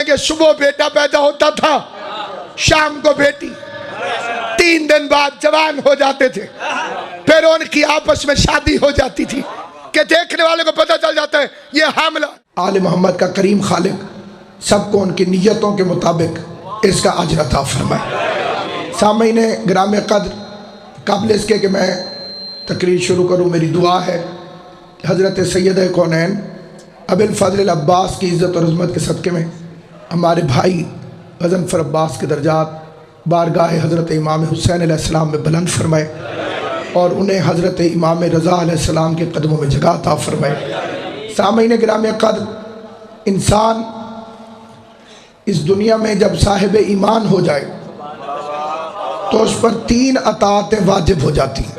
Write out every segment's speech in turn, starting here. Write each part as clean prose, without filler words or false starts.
कि सुबह बेटा पैदा होता था, शाम को बेटी, 3 दिन बाद जवान हो जाते थे, फिर उनकी आपस में शादी हो जाती थी कि देखने वाले को पता चल जाता है ये हामला। आले मोहम्मद का करीम खालिक सबको उनकी नीयतों के मुताबिक इसका अजर अता फरमाए। सामईने ग्राम कद्र, काबिल इसके कि मैं तकरीर शुरू करूँ, मेरी दुआ है हज़रत सैयद कौनैन अबिल फ़ज़ल अब्बास की इज़्ज़त और अज़मत के सदक़े में हमारे भाई गज़नफ़र अब्बास के दर्जात बारगाह हज़रत इमाम हुसैन अलैहिस्सलाम में बुलंद फरमाए और उन्हें हज़रत इमाम रज़ा अलैहिस्सलाम के कदमों में जगह अता फरमाए। सामईन गिराम क़द्र, इंसान इस दुनिया में जब साहिब ईमान हो जाए तो उस पर 3 अताअतें वाजिब हो जाती हैं।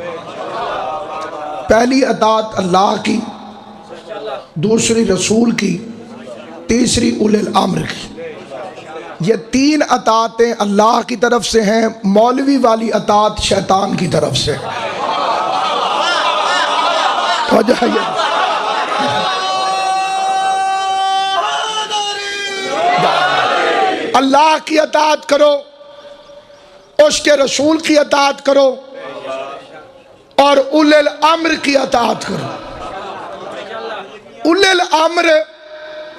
पहली अताअत अल्लाह की, दूसरी रसूल की, तीसरी उलिल अम्र की। ये 3 अताअतें अल्लाह की तरफ से हैं, मौलवी वाली अताअत शैतान की तरफ से। अल्लाह की अताअत करो, उसके रसूल की अताअत करो और उलिल अम्र की अताअत करो। उलिल अम्र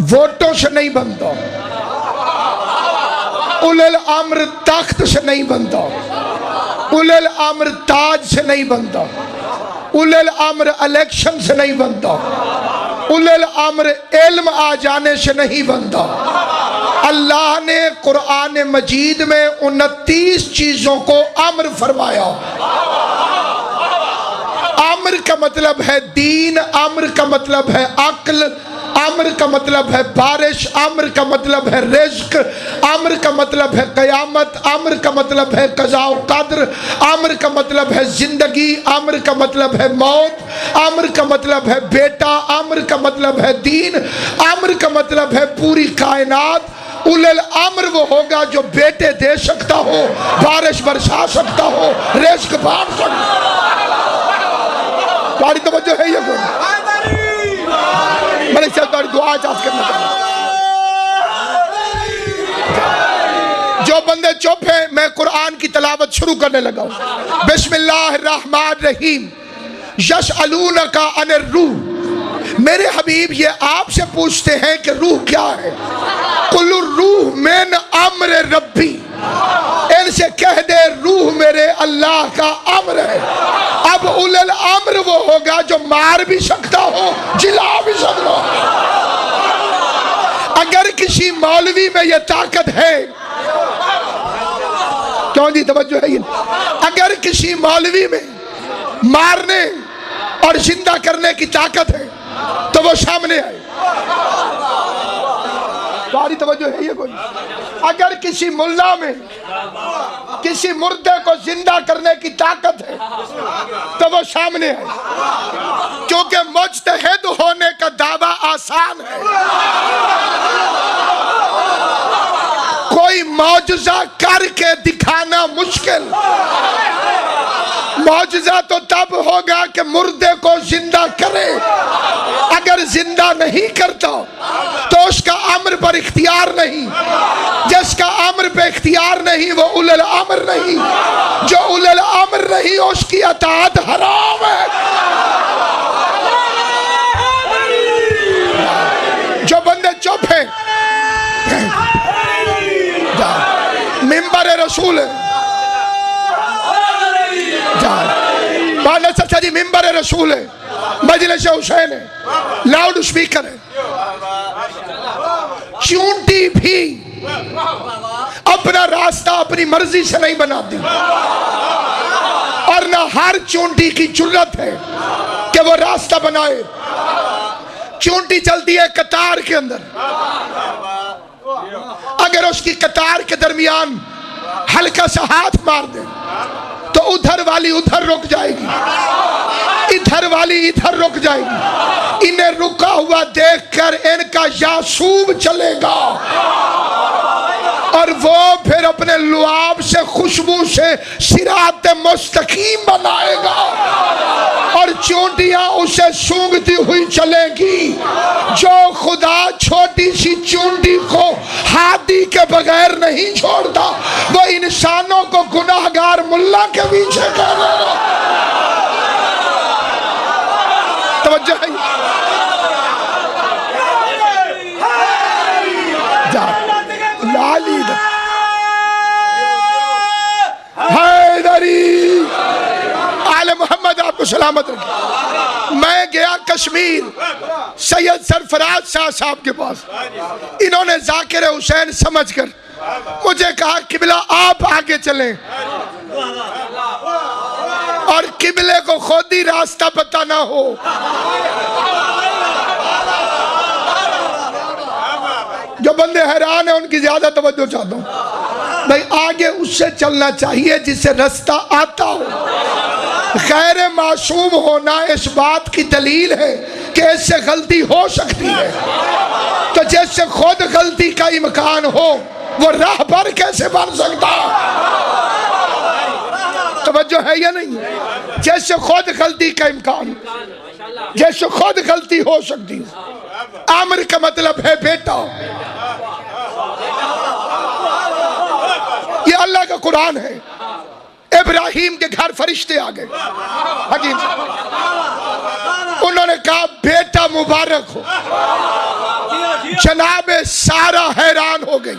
वोटों से नहीं बनता, उलिल अम्र तख्त से नहीं बनता, उलिल अम्र ताज से नहीं बनता, उलिल अम्र इलेक्शन से नहीं बनता, उलिल अम्र इल्म आ जाने से नहीं बनता। अल्लाह ने कुरान मजीद में 29 चीजों को अम्र फरमाया। अम्र का मतलब है दीन, अम्र का मतलब है अक्ल, अम्र का मतलब है बारिश, अम्र का मतलब है रिज़्क, अम्र का मतलब है क़यामत, अम्र का मतलब है क़ज़ा व क़द्र, अम्र का मतलब है ज़िंदगी, अम्र का मतलब है मौत, अम्र का मतलब है बेटा, अम्र का मतलब है दीन, अम्र का मतलब है पूरी कायनात। उलिल अम्र वो होगा जो बेटे दे सकता हो, बारिश बरसा सकता हो, रिज़्क बांट सकता हो। तुम्हारी तवज्जो है ये कोई? मैंने तुम्हारी दुआ चाहत करना चाहता। जो बंदे चुप हैं, मैं कुरान की तलावत शुरू करने लगा हूं। बिस्मिल्लाहिर्रहमानिर्रहीम। यसअलूनका अनिर रूह। मेरे हबीब ये आपसे पूछते हैं कि रूह क्या है। कुल्लुर रूह मिन अम्र रब्बी। इनसे कह दे रूह मेरे अल्लाह का अम्र है। अब उलिल अम्र वो होगा जो मार भी सकता हो, जिला भी सकता हो। अगर किसी मौलवी में ये ताकत है, क्यों जी तवज्जो है ये? अगर किसी मौलवी में मारने और जिंदा करने की ताकत है तो वो सामने आए। तुम्हारी तवज्जो है ये कोई? अगर किसी मुल्ला में किसी मुर्दे को जिंदा करने की ताकत है तो वो सामने आए, क्योंकि मुज्तहिद होने का दावा आसान है। कोई मौजज़ा करके दिखाना मुश्किल। मौजज़ा तो तब होगा कि मुर्दे को जिंदा करे। अगर जिंदा नहीं करता तो उसका अम्र पर इख्तियार नहीं। जिसका अम्र पे इख्तियार नहीं वो उलिल अम्र नहीं। जो उलिल अम्र नहीं उसकी अताअत हराम है। जो बंदे चुप हैं, मिंबर रसूल है, चाचा जी मिंबर रसूल है, मजलिस हुसैन है, लाउड स्पीकर है। चूंटी भी अपना रास्ता अपनी मर्जी से नहीं बनाती और ना हर चूंटी की जुर्रत है कि वो रास्ता बनाए। चूंटी चलती है कतार के अंदर। अगर उसकी कतार के दरमियान हल्का सा हाथ मार दे तो उधर वाली उधर रुक जाएगी, इधर वाली इधर रुक जाएगी। इन्हें रुका हुआ देखकर इनका यासूब चलेगा और वो फिर अपने लुआब से, खुशबू से सिरात मुस्तकीम बनाएगा और चोटियां उसे सूंघती हुई चलेगी। जो खुदा छोटी सी चूंटी को हाथी के बगैर नहीं छोड़ता, वो इंसानों को गुनाहगार मुल्ला के पीछे कर रहा। तवज्जो है, लाली हैदरी आले मोहम्मद आपको सलामत रखे। मैं गया कश्मीर सैयद सरफराज शाह साहब के पास। इन्होंने जाकिर हुसैन समझकर मुझे कहा किबला आप आगे चलें, और किबले को खुद ही रास्ता पता ना हो। जो बंदे हैरान है उनकी ज्यादा तवज्जो चाहता हूं भाई। आगे उससे चलना चाहिए जिससे रास्ता आता हो। गैर मासूम होना इस बात की दलील है कि इससे गलती हो सकती है। तो जैसे खुद गलती का इम्कान हो, वो राहबर कैसे बन सकता? तवज्जो है या नहीं? जैसे खुद गलती का इम्कान, जैसे खुद गलती हो सकती है। आमिर का मतलब है बेटा। ये अल्लाह का कुरान है। इब्राहिम के घर फरिश्ते आ गए, हकीम उन्होंने कहा बेटा मुबारक हो। जनाबे सारा हैरान हो गई,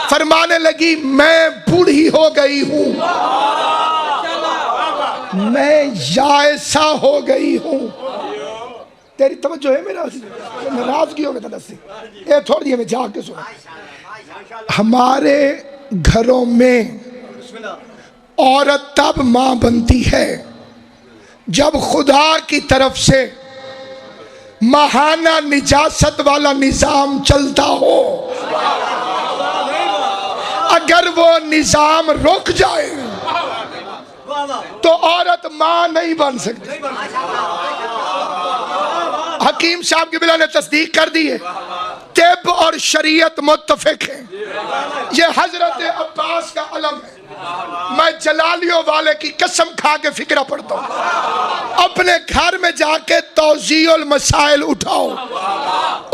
फरमाने लगी मैं बूढ़ी हो गई हूं, मैं जायसा हो गई हूं। तेरी तवज्जो है मेरा? नाराजगी हो गया से ये थोड़ी हमें जाके सुना। हमारे घरों में औरत तब मां बनती है जब खुदा की तरफ से महाना निजासत वाला निजाम चलता हो। अगर वो निजाम रुक जाए तो औरत मां नहीं बन सकती। हकीम साहब की बिला ने तस्दीक कर दी है। तिब और शरीयत मुत्तफिक है। ये हजरत अब्बास का अलम है। मैं जलालियों वाले की कसम खा के फिक्रा पढ़ता हूँ। अपने घर में जाके तौज़ीउल मसाइल उठाओ,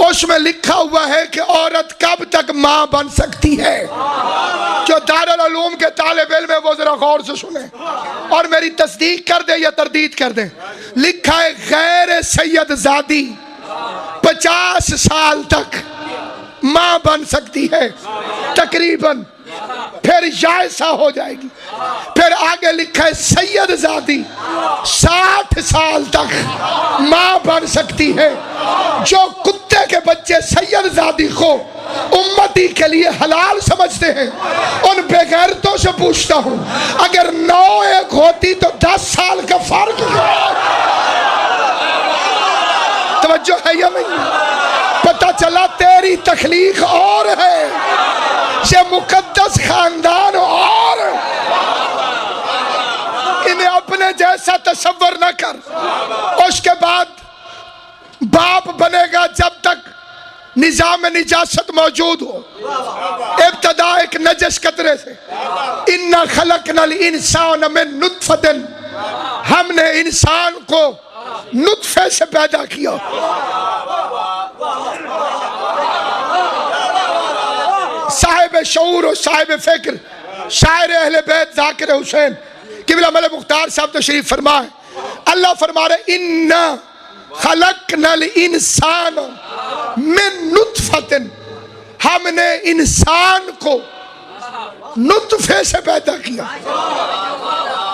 उसमें लिखा हुआ है कि औरत कब तक मां बन सकती है। जो दारुल उलूम के तालिब इल्म है वो जरा गौर से सुने और मेरी तस्दीक कर दे या तरदीद कर दे। लिखा है गैर सैयद ज़ादी 50 साल तक मां बन सकती है तकरीबन, फिर जायसा हो जाएगी। फिर आगे लिखा है सैयद ज़ादी 60 साल तक मां बन सकती है। जो कुत्ते के बच्चे सैयद ज़ादी को उम्मती के लिए हलाल समझते हैं, उन बेगैरतों से पूछता हूं, अगर 9 एक होती तो 10 साल का फर्क है। तवज्जो है या नहीं? पता चला तेरी तखलीक और है, ये मुकद्दस खानदान और। इन्हें अपने जैसा तसव्वुर न कर। उसके बाद बाप बनेगा जब तक निजाम निजासत मौजूद हो। इब्तदा एक नजस कतरे से, इन्ना खलकनल इंसान मिन नुत्फतिन, हमने इंसान को नुत्फे से पैदा किया। साहिब शऊर और साहिब फिक्र शायर अहले बैत जाकिर हुसैन किबला मलिक मुख्तार साहब तशरीफ फरमाए। अल्लाह फरमा रहे इन्ना खलकनल इंसान मिन नुत्फतिन, हमने इंसान को नुत्फे से पैदा किया।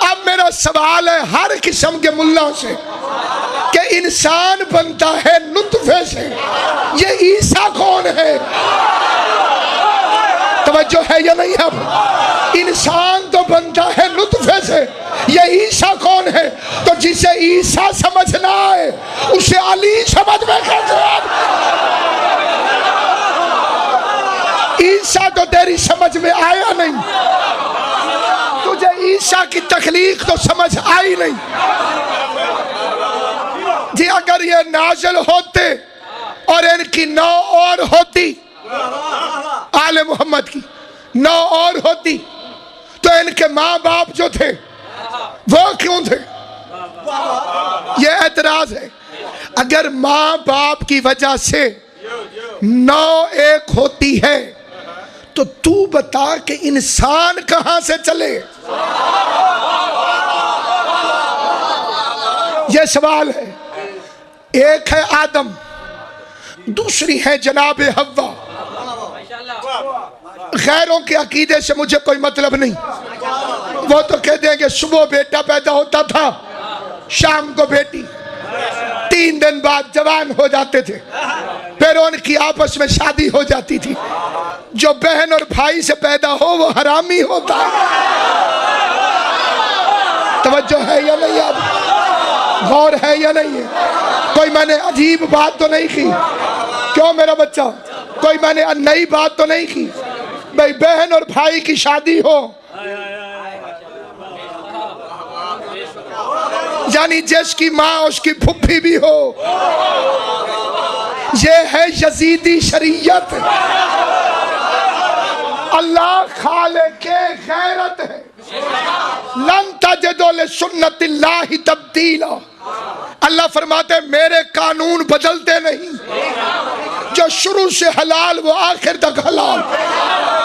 अब मेरा सवाल है हर किस्म के मुल्ला से कि इंसान बनता है नुत्फे से, ये ईसा कौन है? तवज्जो है या नहीं? अब इंसान तो बनता है नुत्फे से, ये ईसा कौन है? तो जिसे ईसा समझना है उसे अली समझ में कैसे? ईसा तो तेरी समझ में आया नहीं, तुझे ईसा की तखलीक तो समझ आई नहीं। जी अगर ये नाज़िल होते और इनकी नौ और होती आले मोहम्मद की, 9 और होती तो इनके माँ बाप जो थे वो क्यों थे? ये एतराज है। अगर माँ बाप की वजह से 9 एक होती है तो तू बता कि इंसान कहां से चले? ये सवाल है। एक है आदम, दूसरी है जनाब हव्वा। गैरों के अकीदे से मुझे कोई मतलब नहीं। वो तो कह देंगे सुबह बेटा पैदा होता था, शाम को बेटी, 3 दिन बाद जवान हो जाते थे, फिर उनकी आपस में शादी हो जाती थी। जो बहन और भाई से पैदा हो वो हरामी होता है। तवज्जो है या नहीं? अब गौर है या नहीं है? कोई मैंने अजीब बात तो नहीं की? क्यों मेरा बच्चा? कोई मैंने नई बात तो नहीं की? भाई बहन और भाई की शादी हो, यानी जिसकी माँ उसकी फुफ्फी भी हो, ये है यजीदी शरीयत। अल्लाह खालिके गैरत है। लन तजिदो लिसुन्नतिल्लाहि तब्दीला। अल्लाह फरमाते मेरे कानून बदलते नहीं। जो शुरू से हलाल वो आखिर तक हलाल,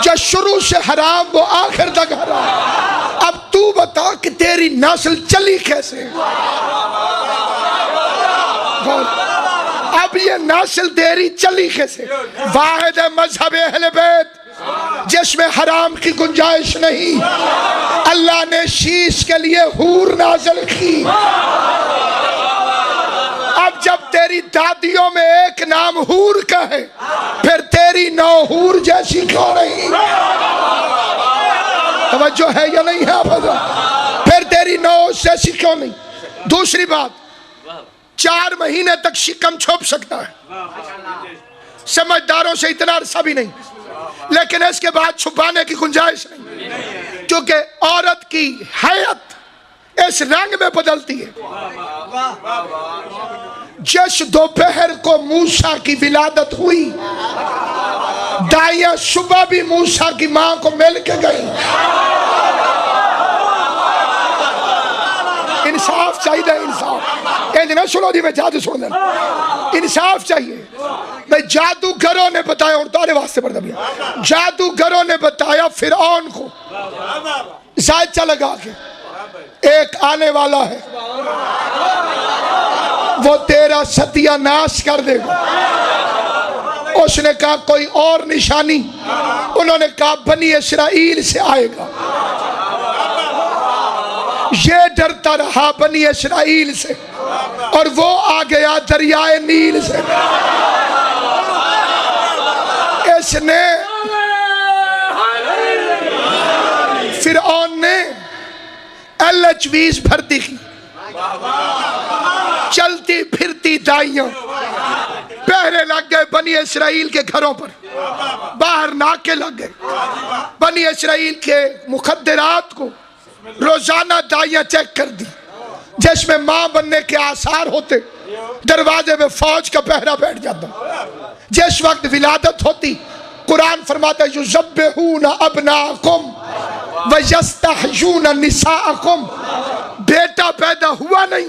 जो शुरू से हराम वो आखिर तक हराम। अब तू बता कि तेरी नस्ल चली कैसे? अब ये नस्ल तेरी चली कैसे? वाहिद मजहब अहले बैत जिसमें हराम की गुंजाइश नहीं। अल्लाह ने शीश के लिए हूर नाज़िल की। अब जब तेरी दादियों में एक नाम हूर का है, फिर तेरी 9 हूर जैसी क्यों नहीं? तवज्जो है या नहीं है? फिर तेरी 9 जैसी क्यों नहीं? दूसरी बात, 4 महीने तक शिकम छोप सकता है, समझदारों से इतना अरसा भी नहीं, लेकिन इसके बाद छुपाने की गुंजाइश नहीं, क्योंकि औरत की हैयत इस रंग में बदलती है। जिस दोपहर को मूसा की विलादत हुई, दाइया सुबह भी मूसा की मां को मिल के गई। इंसाफ चाहिए, इंसाफ। ये ना सुनो दी, मैं जादू सुन देना, इंसाफ चाहिए। भाई जादूगरों ने बताया, और तारे वास्ते पढ़ दिया, जादूगरों ने बताया फिरौन को जायचा लगा के एक आने वाला है, वो तेरा सत्यानाश कर देगा। उसने कहा कोई और निशानी? उन्होंने कहा बनी इस्राइल से आएगा। ये डरता रहा बनी इस्राइल से, और वो आ गया दरियाए नील से। इसने फिरौन ने LH20 भर्ती की, चलती फिरती दाइयां पहरे लग गए बनी इस्राइल के घरों पर, बाहर नाके लग गए। बनी इस्राइल के मुखद्दरात को रोजाना दाइयां चेक कर दी, जिसमें मां बनने के आसार होते दरवाजे में फौज का पहरा बैठ जाता। जिस वक्त विलादत होती, कुरान फरमाता युज़ब्बिहूना अबनाकुम व यस्तहयूना निसाअकुम। बेटा पैदा हुआ नहीं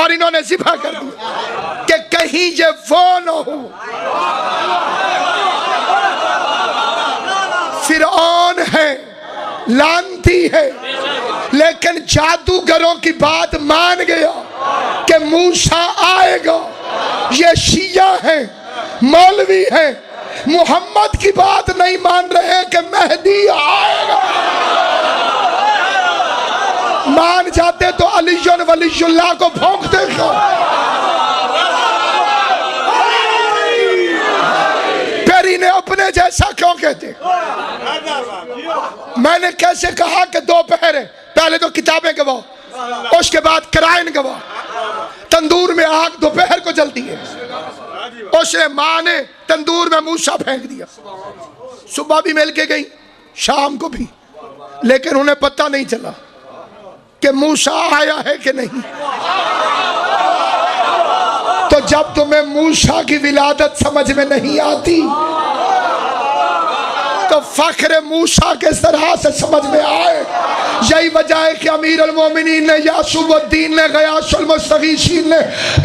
और इन्होंने ज़िबा कर दिया कि कहीं ये वो न हो। फिरौन है, लानती है, लेकिन जादूगरों की बात मान गया कि मूसा आएगा। ये शिया है, मौलवी है, मोहम्मद की बात नहीं मान रहे कि मेहदी आएगा। मान जाते तो अलीयुन वलीयुल्लाह को भोंकते क्यों? फिर इन्हें अपने जैसा क्यों कहते? मैंने कैसे कहा कि 2 पहरे? पहले तो किताबें गवाओ, उसके बाद कराइन गवाओ। तंदूर में आग दोपहर को जलती है, उसने मां ने तंदूर में मूसा फेंक दिया। सुबह भी मिल के गई, शाम को भी, लेकिन उन्हें पता नहीं चला कि मूसा आया है कि नहीं। तो जब तुम्हें मूसा की विलादत समझ में नहीं आती, तो तो फ़ख्र मूसा के तरह से समझ में आए। यही वजह है कि अमीर अल-मोमिनीन ने, यासूबुद्दीन ने, गयासुल मुस्तगीसीन ने,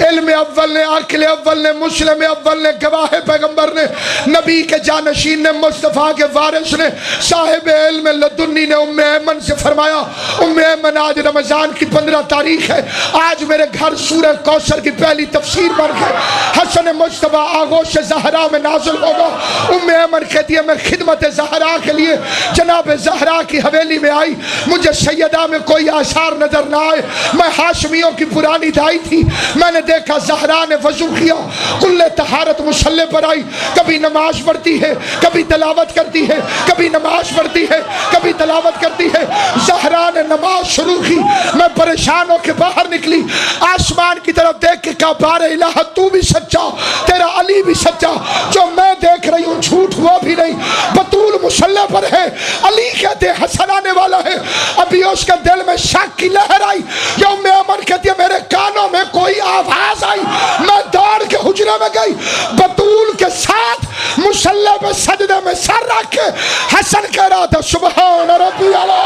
इल्म अव्वल ने, अक्ल अव्वल ने, मुस्लिम अव्वल ने, गवाह पैगंबर ने, नबी के जानशीन ने, मुस्तफ़ा के वारिस ने, साहिब इल्म लदुन्नी ने उम्मे ऐमन से फरमाया, उम्मे ऐमन आज रमज़ान की 15 तारीख है, आज मेरे घर सूरह कौसर की पहली तफसीर पढ़ के हसन मुस्तफ़ा आगोश ज़हरा में नाज़िल होगा। उम्मे ऐमन कहती है मैं खिदमत ज़हरा के लिए जनाब ज़हरा की हवेली में आई, मुझे सैयदा में कोई आसार नजर ना आए। मैं हाशमियों की पुरानी दाई थी, मैंने देखा ज़हरा ने वजू किया, कुल्ले तहारत मुसल्ले पर आई, कभी नमाज पढ़ती है, कभी तलावत करती है, कभी नमाज पढ़ती है, कभी तलावत करती है। ज़हरा ने नमाज शुरू की, मैं परेशान होकर बाहर निकली, आसमान की तरफ देख के कहा बारे इलाहा तू भी सच्चा, तेरा अली भी सच्चा, जो मैं देख रही हूँ झूठ हुआ भी नहीं। बतूल मुसल्ले पर है, अली कहते हसन आने वाला है। अभी उसके दिल में शक की लहर आई, यौम अमन कहती है मेरे कानों में कोई आवाज आई, मैं दौड़ के हुजरे में गई, बतूल के साथ मुसल्ले पे सजदे में सर रख के हसन कह रहा था सुबहान रब्बी अला।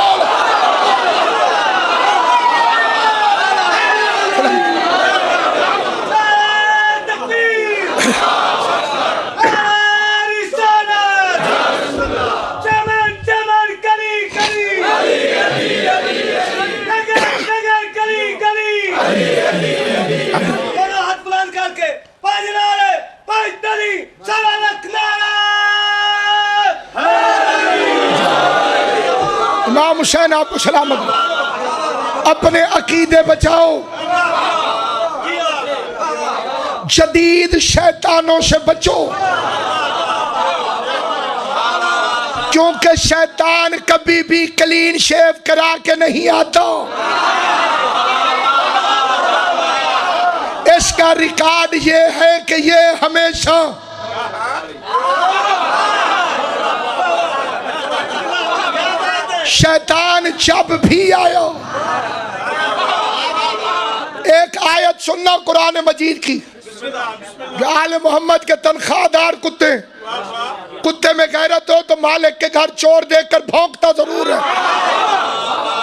इमाम हुसैन आपको सलामत, अपने अकीदे बचाओ, जदीद शैतानों से बचो, क्योंकि शैतान कभी भी क्लीन शेव करा के नहीं आता। इसका रिकॉर्ड ये है कि ये हमेशा शैतान जब भी आया, एक आयत सुनना कुरान मजीद की, आले मोहम्मद के तनख्वाहदार कुत्ते, कुत्ते में गैरत हो तो मालिक के घर चोर देखकर भौंकता जरूर है,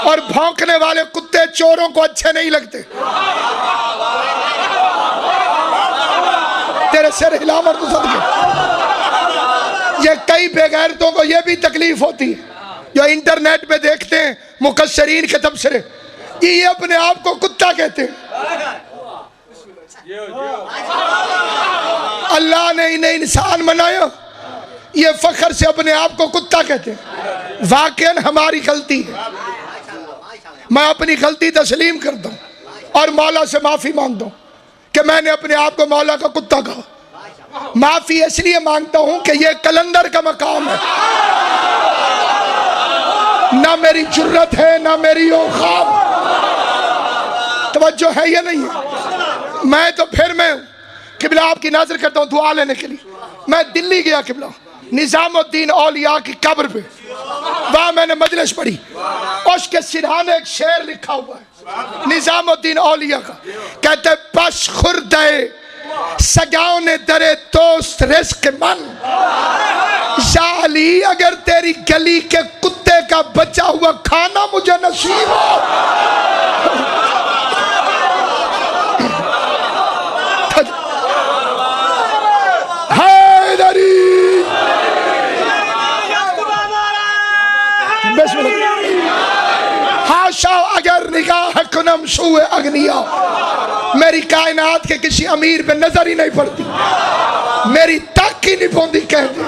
और भौंकने वाले कुत्ते चोरों को अच्छे नहीं लगते। तेरे सिर हिला मर तो सदके। ये कई बेगैरतों को ये भी तकलीफ होती है जो इंटरनेट पे देखते हैं मुकस्सरीन के तबसरे, ये अपने आप को कुत्ता कहते हैं। अल्लाह ने इन्हें इंसान बनाया, ये फख्र से अपने आप को कुत्ता कहते हैं। वाकई हमारी गलती है, मैं अपनी गलती तस्लीम करता हूँ और मौला से माफी मांगता हूँ कि मैंने अपने आप को मौला का कुत्ता कहा। माफी इसलिए मांगता हूँ कि ये कलंदर का मकाम है, ना मेरी जुर्रत है ना मेरी औकात। तवज्जो है या नहीं है? मैं तो फिर मैं किबला आपकी नाज़र करता हूँ दुआ लेने के लिए। मैं दिल्ली गया किबला, निज़ामुद्दीन औलिया की कब्र पे, वहाँ मैंने मजलिस पढ़ी, उसके सिरहाने एक शेर लिखा हुआ है निज़ामुद्दीन औलिया का, कहते बश खुर्दे सजाओ ने दरे दोस्त रिस्क मन, जाली अगर तेरी गली के कुत्ते का बचा हुआ खाना मुझे नसीब हो। हाशा अगर निगाह कुनम सुए अग्निया, मेरी कायनात के किसी अमीर पे नजर ही नहीं पड़ती, मेरी तक ही नहीं पौंदी कह दे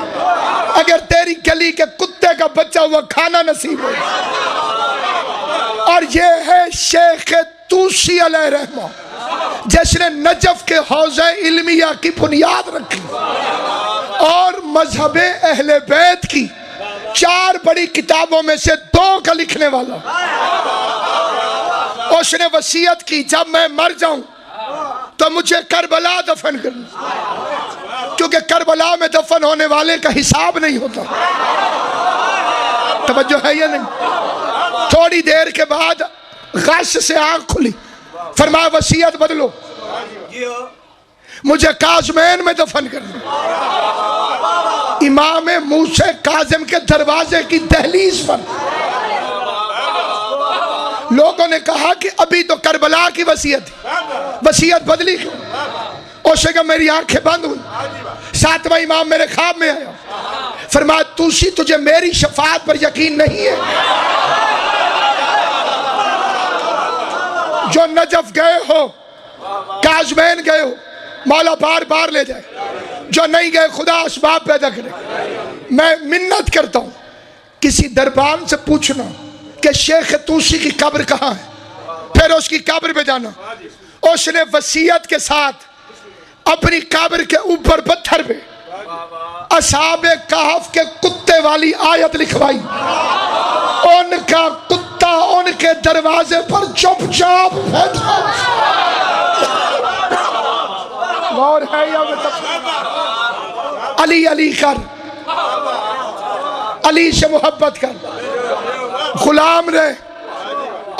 अगर तेरी गली के कुत्ते का बच्चा हुआ खाना नसीब हो। और ये है शेख तूसी अलैहि रहमा, जिसने नजफ के हौज़े इल्मिया की बुनियाद रखी और मजहब अहले बैत की 4 बड़ी किताबों में से 2 का लिखने वाला। उसने वसीयत की जब मैं मर जाऊं तो मुझे करबला दफन करना, क्योंकि करबला में दफन होने वाले का हिसाब नहीं होता। तवज्जो है या नहीं? थोड़ी देर के बाद गश से आंख खुली, फरमाया वसीयत बदलो, मुझे काज़मैन में दफन करना। इमाम मूसा काजिम के दरवाजे की दहलीज पर लोगों ने कहा कि अभी तो करबला की वसीयत थी, वसीयत बदली क्यों? उस जगह मेरी आंखें बंद हुई, सातवां इमाम मेरे ख्वाब में आया, फरमाया तूसी तुझे मेरी शफाअत पर यकीन नहीं है? जो नजफ गए हो, काजमैन गए हो, मौला बार बार ले जाए, जो नहीं गए खुदा असबाब पैदा करे। मैं मिन्नत करता हूं किसी दरबान से पूछना कि शेख तूसी की कब्र कहाँ है, फिर उसकी कब्र पे जाना। उसने वसीयत के साथ अपनी कब्र के ऊपर पत्थर पे असहाबे कहफ के कुत्ते वाली आयत लिखवाई। उनका कुत्ता उनके दरवाजे पर चुपचाप बैठा। गौर है या अली अली कर, अली से मोहब्बत कर, गुलाम रहे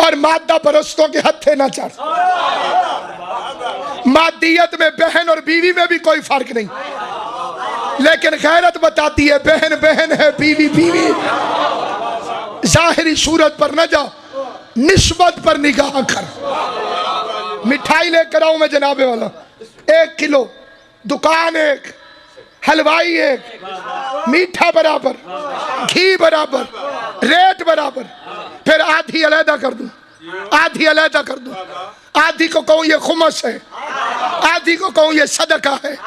और मादा परस्तों के हत्थे न चढ़। मादियत में बहन और बीवी में भी कोई फर्क नहीं, लेकिन गैरत बताती है बहन बहन है, बीवी बीवी। जाहिरी सूरत पर न जाओ, निस्बत पर निगाह कर। मिठाई लेकर आऊं मैं जनाबे वाला, 1 किलो, दुकान एक, हलवाई एक, मीठा बराबर, घी बराबर, रेट बराबर, फिर आधी अलहदा कर दूं, आधी अलहदा कर दूं। आधी को कहूं ये खुमस है, आधी को कहूं ये सदका है।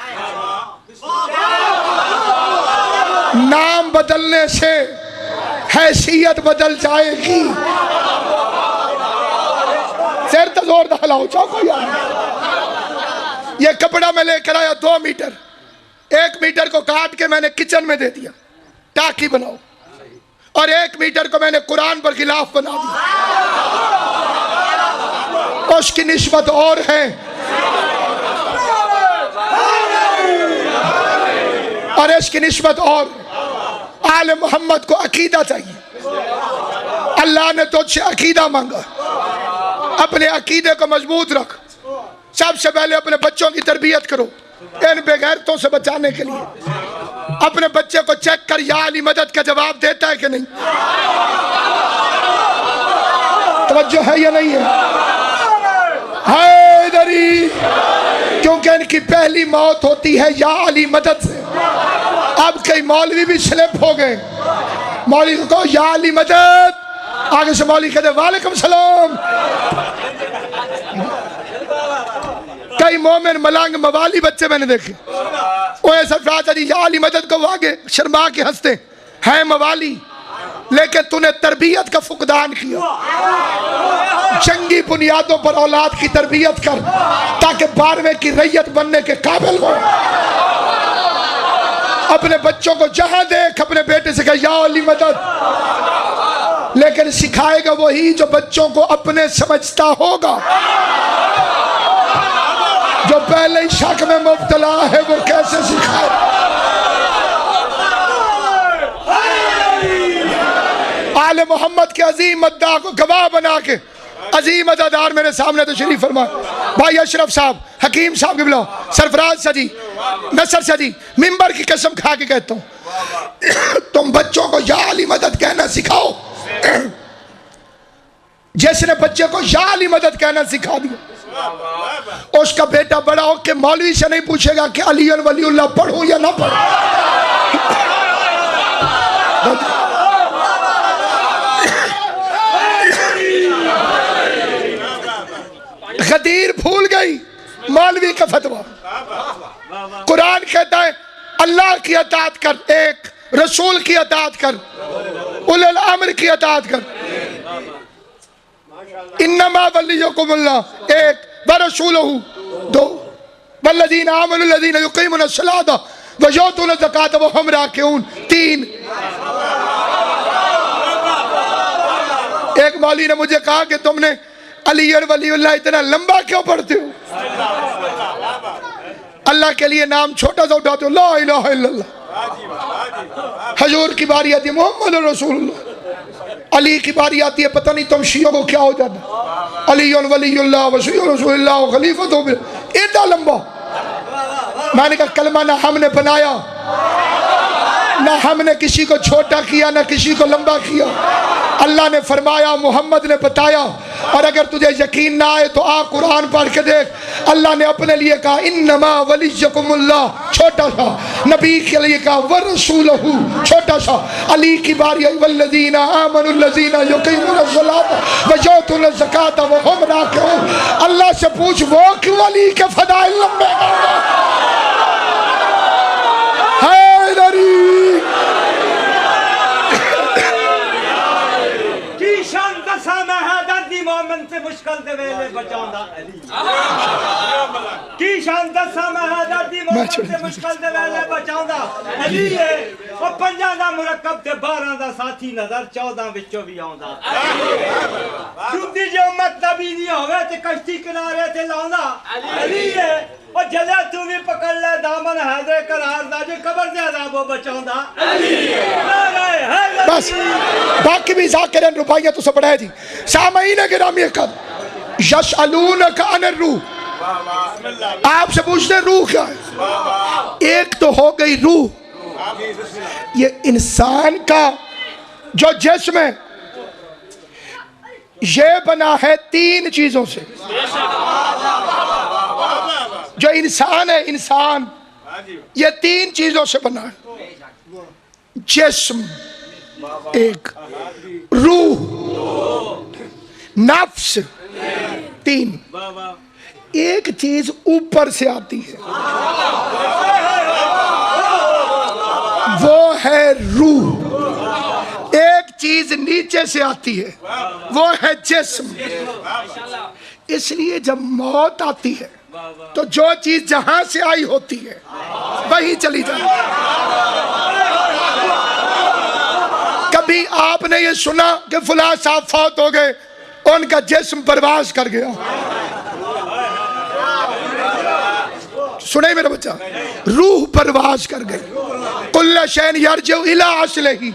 नाम बदलने से हैसियत बदल जाएगी। सिर तो जोर हलाओ चौको यार। ये कपड़ा मैं लेकर आया 2 मीटर, 1 मीटर को काट के मैंने किचन में दे दिया, टाकी बनाओ, और 1 मीटर को मैंने कुरान पर गिलाफ बना दिया। उसकी निस्बत और है और इसकी निस्बत और। आले मोहम्मद को अकीदा चाहिए। अल्लाह ने तुझसे अकीदा मांगा, अपने अकीदे को मजबूत रख। सबसे पहले अपने बच्चों की तरबियत करो इन बेगैरतों से बचाने के लिए। अपने बच्चे को चेक कर या अली मदद का जवाब देता है कि नहीं, तवज्जो है या नहीं है? हैदरी, क्योंकि इनकी पहली मौत होती है या अली मदद से। अब कई मौलवी भी स्लिप हो गए। मौलवी को कहो या अली मदद, आगे से मौलवी कहते वालेकुम सलाम। कई मोमिन मलांग मवाली बच्चे मैंने देखे, वो सरफराज अली या अली मदद को आगे शर्मा के हंसते हैं मवाली, लेकिन तूने तरबियत का फुकदान किया। जंगी बुनियादों पर औलाद की तरबियत कर ताकि 12वें की रैयत बनने के काबिल हो। अपने बच्चों को जहां देख अपने बेटे से कह या अली मदद, लेकिन सिखाएगा वही जो बच्चों को अपने समझता होगा। जो पहले ही शक में मुब्तला है वो कैसे सिखाए? आले मोहम्मद के अजीम मद्दा को गवाह बना के अजीम अदादार मेरे सामने तो शरीफ फरमा भाई अशरफ साहब, हकीम साहब के बुलाओ, सरफराज सजी, नसर सजी, मिंबर की कसम खा के कहता हूं तुम बच्चों को या अली मदद कहना सिखाओ। जिसने बच्चे को या अली मदद कहना सिखा दिया, उसका बेटा बड़ा हो के मौलवी से नहीं पूछेगा कि अली वलीउल्लाह पढ़ूं या ना पढ़ूं। गदीर भूल गई मौलवी का फतवा। कुरान कहता है अल्लाह की अताअत कर, एक रसूल की अताअत कर, उलुल अम्र की अताअत कर। इन्नमा वलियुकुमुल्लाह, एक, व रसूलहू, 2, वल्लज़ीना आमनु लज़ीना युक़ीमुना अस्सलाता व युतूना ज़काता व हुम राकिऊन, 3। एक मौलवी ने मुझे कहा कि तुमने अली और वलीउल्लाह इतना लंबा क्यों पढ़ते हो? अल्लाह के लिए नाम छोटा सा उठाते हो, ला इलाहा इल्लल्लाह। हजूर की बारी आती है मोहम्मद रसूलुल्लाह, अली की बारी आती है पता नहीं तुम शियों को क्या हो जाता, अली वलीउल्लाह वसीय्यु रसूलुल्लाह खलीफत हो, इतना लंबा। मैंने कहा कलमा ना हमने बनाया, ना हमने किसी को छोटा किया ना किसी को लंबा किया। अल्लाह ने फरमाया, मोहम्मद ने बताया। और अगर तुझे यकीन ना आए तो आ कुरान पढ़ के देख। अल्लाह ने अपने लिए कहा इन्नमा वलियकुमुल्लाह, छोटा सा। नबी के लिए कहा व रसूलहू, छोटा सा। अली की बारी आई वल्लज़ीना आमनुल्लज़ीना युक़ीमुनस्सलात व युतूनज़ ज़कात व हुम राकिऊन। अल्लाह से पूछ वो क्यों अली के फदाइल लंबे मोमन से मुश्किल दे वेले बचाउंदा अली की शान दसा मैं दर्दी मोमन से मुश्किल दे वेले बचाउंदा अली है। ओ पंजां दा मुरक्कब ते 12 दा साथी नजर 14 विचों भी आउंदा डूबदी जो उम्मत नबी दी होवे ते कश्ती किनारे ते लाउंदा अली है। ओ जले तू भी पकड़ ले दामन हैदर करार दा जे कब्र दे अज़ाबो बचाउंदा अली है। बस बाकी भी ज़ाकिरन रुबाइयां तो सब पढ़ाए थी। सामईन गिरामी कद यसअलूनक अनिर रूह, आपसे पूछते रूह क्या है। एक तो हो गई रूह, ये इंसान का जो जिस्म है ये बना है 3 चीजों से। जो इंसान है, इंसान ये 3 चीजों से बना है। जिस्म एक, रूह, नफ्स 3। एक चीज ऊपर से आती है वो है रूह। एक चीज नीचे से आती है वो है जिस्म। इसलिए जब मौत आती है तो जो चीज जहां से आई होती है वही चली जाती है। कभी आपने ये सुना कि फुला साहब फौत हो गए, उनका जिस्म परवाज कर गया? सुने मेरा बच्चा, रूह परवाज कर गई। कुल्ल शैन यरजउ इला अस्लिही,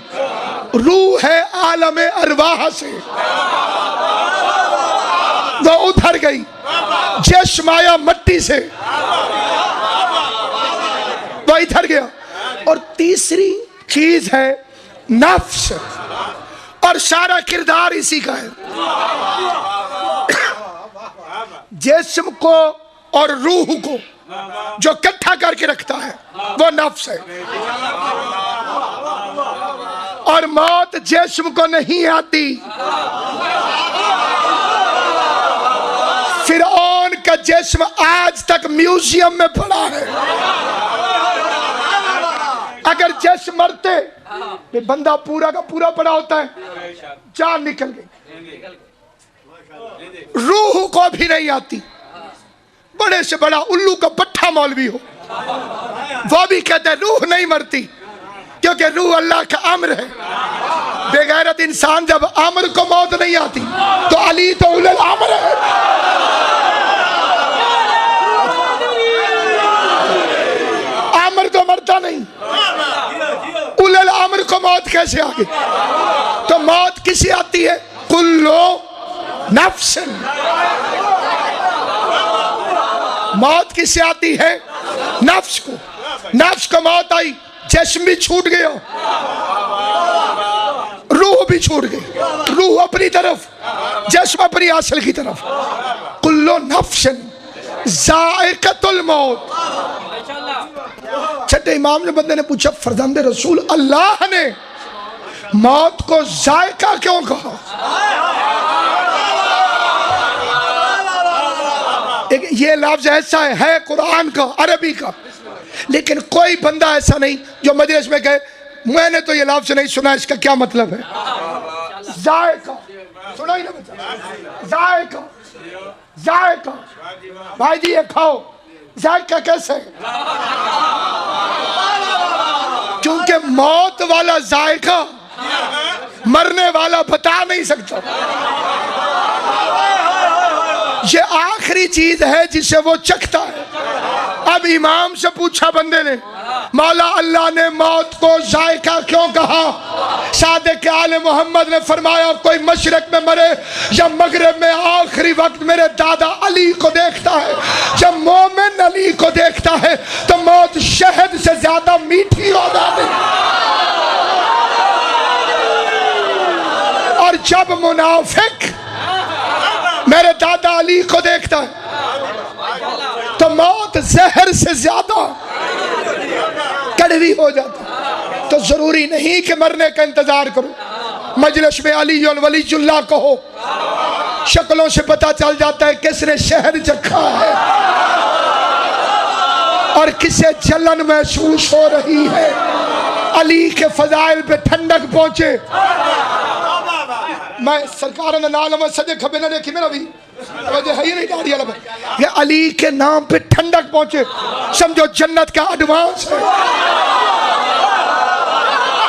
रूह है आलम अरवाह से, वो उधर गई। जिस्म आया मट्टी से, वो इधर गया। और तीसरी चीज है नफ्स, और सारा किरदार इसी का है। जिस्म को और रूह को जो इकट्ठा करके रखता है वो नफ्स है। और मौत जिस्म को नहीं आती। फिरौन का जिस्म आज तक म्यूजियम में पड़ा है। अगर जिस्म मरते तो बंदा पूरा का पूरा पड़ा होता है, जान निकल गई। रूह को भी नहीं आती। बड़े से बड़ा उल्लू का पट्ठा मौलवी हो, वो भी कहते हैं रूह नहीं मरती, क्योंकि रूह अल्लाह का अम्र है। बेगैरत इंसान जब अम्र को मौत नहीं आती तो अली तो उलल अम्र है। अम्र तो मरता नहीं, उलल अम्र को मौत कैसे आ गई? तो मौत किसे आती है? कुल्लो नफ्सन। मौत किससे आती है? नफ्स को। नफ्स को मौत आई, जिस्म भी छूट गया, रूह भी छूट गई। रूह अपनी तरफ, जिस्म अपनी असल की तरफ। कुल्लो नफ्सन ज़ाइक़तुल मौत। छठे इमाम ने बंदे ने पूछा, फरजंदे रसूल अल्लाह ने मौत को जायका क्यों कहा? ये लफ्ज ऐसा है कुरान का, अरबी का, लेकिन कोई बंदा ऐसा नहीं जो मजलिस में कहे मैंने तो ये लफ्ज नहीं सुना, इसका क्या मतलब है? जायका सुना ही ना बच्चा? जायका, जायका। भाई जी ये खाओ, जायका कैसे है? क्योंकि मौत वाला जायका मरने वाला बता नहीं सकता। ये आखिरी चीज है जिसे वो चखता है। अब इमाम से पूछा बंदे ने, मौला अल्लाह ने मौत को जायका क्यों कहा? सादिक आले मोहम्मद ने फरमाया कोई मशरक में मरे या मगरिब में, आखिरी वक्त मेरे दादा अली को देखता है। जब मोमिन अली को देखता है तो मौत शहद से ज्यादा मीठी हो जाती। और जब मुनाफिक मेरे दादा अली को देखता है तो मौत जहर से ज्यादा कड़वी हो जाती। तो जरूरी नहीं कि मरने का इंतजार करो। मजलिस में अली वलीजुल्लाह कहो, शक्लों से पता चल जाता है किसने शहद चखा है और किसे जलन महसूस हो रही है। अली के फजाइल पे ठंडक पहुंचे। मैं सरकार ने नाम सजे खबे ना देखी मेरा भी वजह है ही नहीं दाढ़ी वाला। ये अली के नाम पे ठंडक पहुंचे, समझो जन्नत का एडवांस है।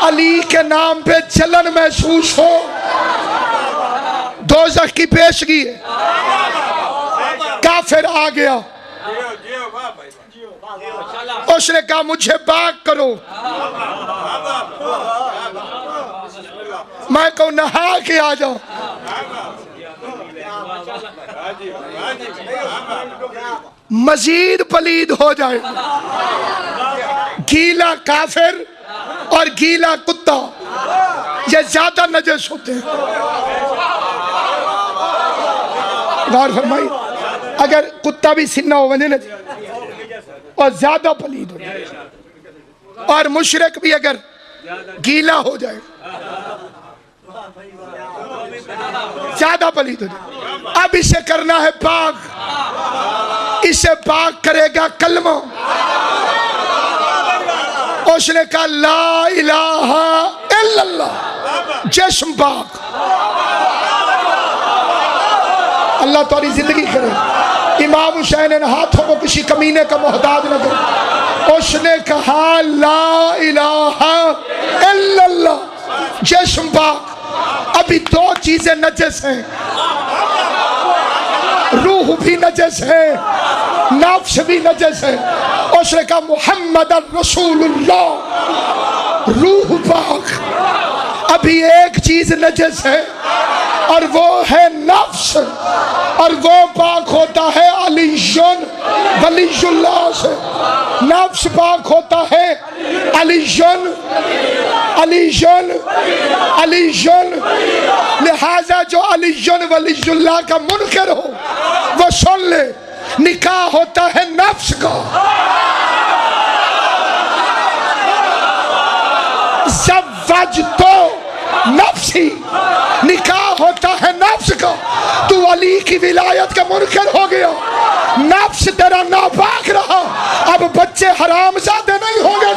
अली के नाम पे जलन महसूस हो, दोज़ख की पेशगी है। काफिर आ गया, उसने कहा मुझे पाक करो। मैं कहूं नहा के आ जाओ। मजीद पलीद हो जाए। गीला काफिर और गीला कुत्ता ये ज्यादा नजस होते हैं। गौर फरमाइए, अगर कुत्ता भी सिन्ना हो वजह और ज्यादा पलीद हो जाए और मुशरिक भी अगर गीला हो जाए ज्यादा पलीद हो जाए। अब इसे करना है पाक, इसे पाक करेगा कलमा। उसने कहा ला इलाहा इल्लल्लाह, जिस्म पाक। अल्लाह तुम्हारी जिंदगी करे। इमाम हुसैन इन हाथों को किसी कमीने का मोहताज न करे। उसने कहा ला इलाहा इल्लल्लाह, जिस्म पाक। अभी दो चीजें नजस हैं, रूह भी नजस है, नफ्स भी नजस है। उसने कहा मुहम्मद रसूलुल्लाह, रूह पाक। अभी एक चीज नजस है और वो है नफ्स, और वो पाक होता है अलीजुन वलीजुल्लाह से। नफ्स पाक होता है अलीजुन अलीजुन अलीजुन। लिहाजा जो अलीजुन वलीजुल्लाह का मुनकर हो वो सुन ले, निकाह होता है नफ्स का। ज़व्वज तो नफ्सी, निकाह होता है नफ्स का। तू अली की विलायत का मुनकर हो गया, नफ्स तेरा नापाक रहा, अब बच्चे हरामजादे नहीं होंगे।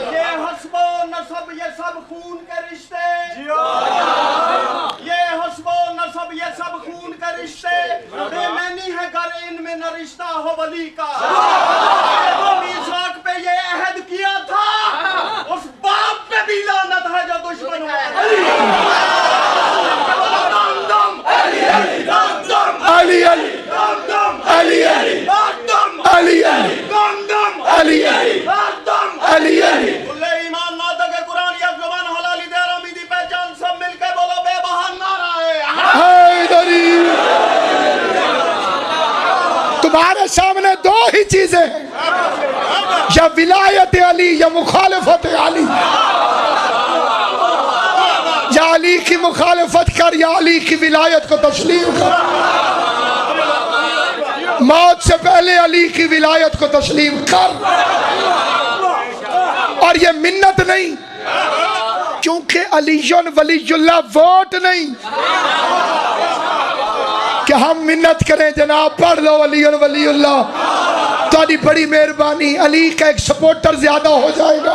ये हस्बो नसब ये सब खून के रिश्ते, ये हस्बो नसब ये सब खून के रिश्ते। बेमैनी है घर इनमें न रिश्ता हो वली का। मीसाक पे ये अहद किया था, उस बाप पे भी लानत है जो दुश्मन हो। अली अली अली अली अली अली अली अली। ईमान नादा के कुरान या जुबान हलाली दे रमीदी पहचान सब मिलके बोलो बेबहान नारा है। तुम्हारे सामने दो ही चीजें हैं, या विलायत अली या मुखालिफत अली। या अली की मुखालिफत कर या अली की विलायत को तस्लीम कर। मौत से पहले अली की विलायत को तस्लीम कर। और ये मिन्नत नहीं, क्योंकि अलीजुन वलीजुल्लाह वोट नहीं कि हम मिन्नत करें जनाब पढ़ लो अलीजुन वलीजुल्लाह, तो बड़ी मेहरबानी। अली का एक सपोर्टर ज्यादा हो जाएगा।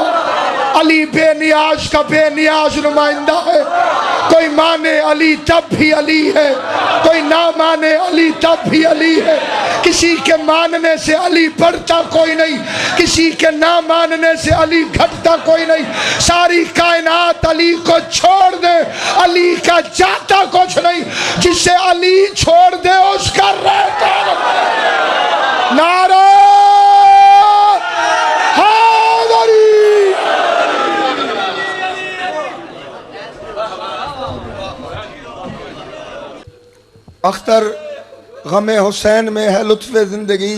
अली बेनियाज का बेनियाज नुमाइंदा है। कोई माने अली तब भी अली है, कोई ना माने अली तब भी अली है। किसी के मानने से अली बढ़ता कोई नहीं, किसी के ना मानने से अली घटता कोई नहीं। सारी कायनात अली को छोड़ दे, अली का जाता कुछ नहीं। जिसे अली छोड़ दे उसका रहता नहीं। नारा हैदरी। अख्तर गमे हुसैन में है लुत्फ़े जिंदगी,